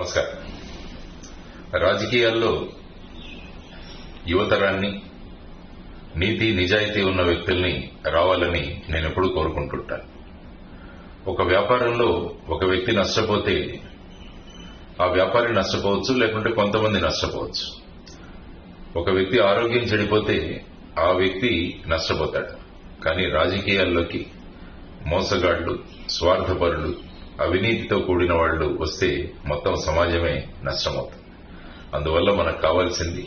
నమస్కారం. రాజకీయాల్లో యువతరాన్ని, నీతి నిజాయితీ ఉన్న వ్యక్తుల్ని రావాలని నేను ఎప్పుడూ కోరుకుంటుంటాను. ఒక వ్యాపారంలో ఒక వ్యక్తి నష్టపోతే ఆ వ్యాపారి నష్టపోవచ్చు, లేకుంటే కొంతమంది నష్టపోవచ్చు. ఒక వ్యక్తి ఆరోగ్యం చెడిపోతే ఆ వ్యక్తి నష్టపోతాడు. కానీ రాజకీయాల్లోకి మోసగాళ్లు, స్వార్థపరులు, అవినీతితో కూడిన వాళ్లు వస్తే మొత్తం సమాజమే నష్టమవుతుంది. అందువల్ల మనకు కావాల్సింది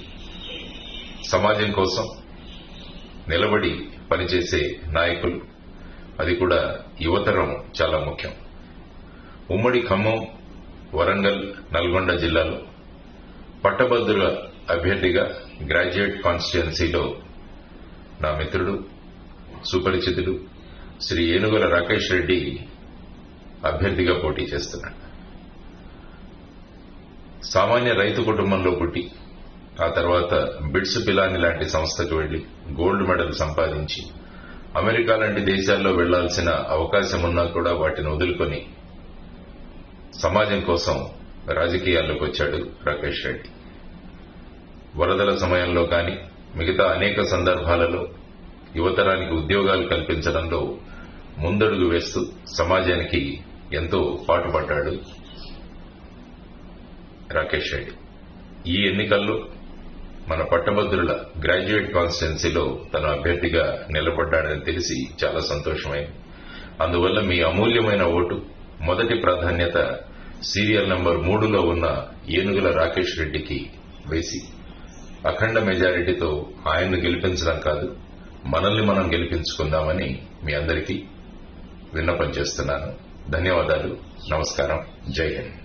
సమాజం కోసం నిలబడి పనిచేసే నాయకులు, అది కూడా యువతరం చాలా ముఖ్యం. ఉమ్మడి ఖమ్మం, వరంగల్, నల్గొండ జిల్లాలో పట్టభద్రుల అభ్యర్థిగా గ్రాడ్యుయేట్ కాన్స్టిట్యుయెన్సీలో నా మిత్రుడు, సుపరిచితుడు శ్రీ ఏనుగుల రాకేష్ రెడ్డి అభ్యర్థిగా పోటీ చేస్తున్నాడు. సామాన్య రైతు కుటుంబంలో పుట్టి ఆ తర్వాత బిట్స్ పిలాని లాంటి సంస్థకు వెళ్లి గోల్డ్ మెడల్ సంపాదించి అమెరికా లాంటి దేశాల్లో వెళ్లాల్సిన అవకాశం ఉన్నా కూడా వాటిని వదులుకొని సమాజం కోసం రాజకీయాల్లోకి వచ్చాడు రాకేష్ రెడ్డి. వరదల సమయంలో కానీ మిగతా అనేక సందర్భాలలో యువతరానికి ఉద్యోగాలు కల్పించడంలో ముందడుగు వేస్తూ సమాజానికి ఎంతో పాటుపడ్డాడు రాకేష్ రెడ్డి. ఈ ఎన్నికల్లో మన పట్టభద్రుల గ్రాడ్యుయేట్ కాన్స్టిట్యుయెన్సీలో తన అభ్యర్థిగా నిలబడ్డాడని తెలిసి చాలా సంతోషమైంది. అందువల్ల మీ అమూల్యమైన ఓటు మొదటి ప్రాధాన్యత సీరియల్ నంబర్ 3లో ఉన్న ఏనుగుల రాకేష్ రెడ్డికి వేసి అఖండ మెజారిటీతో ఆయన్ను గెలిపించడం కాదు, మనల్ని మనం గెలిపించుకుందామని మీ అందరికీ విన్నపం చేస్తున్నాను. ధన్యవాదాలు. నమస్కారం. జై హింద్.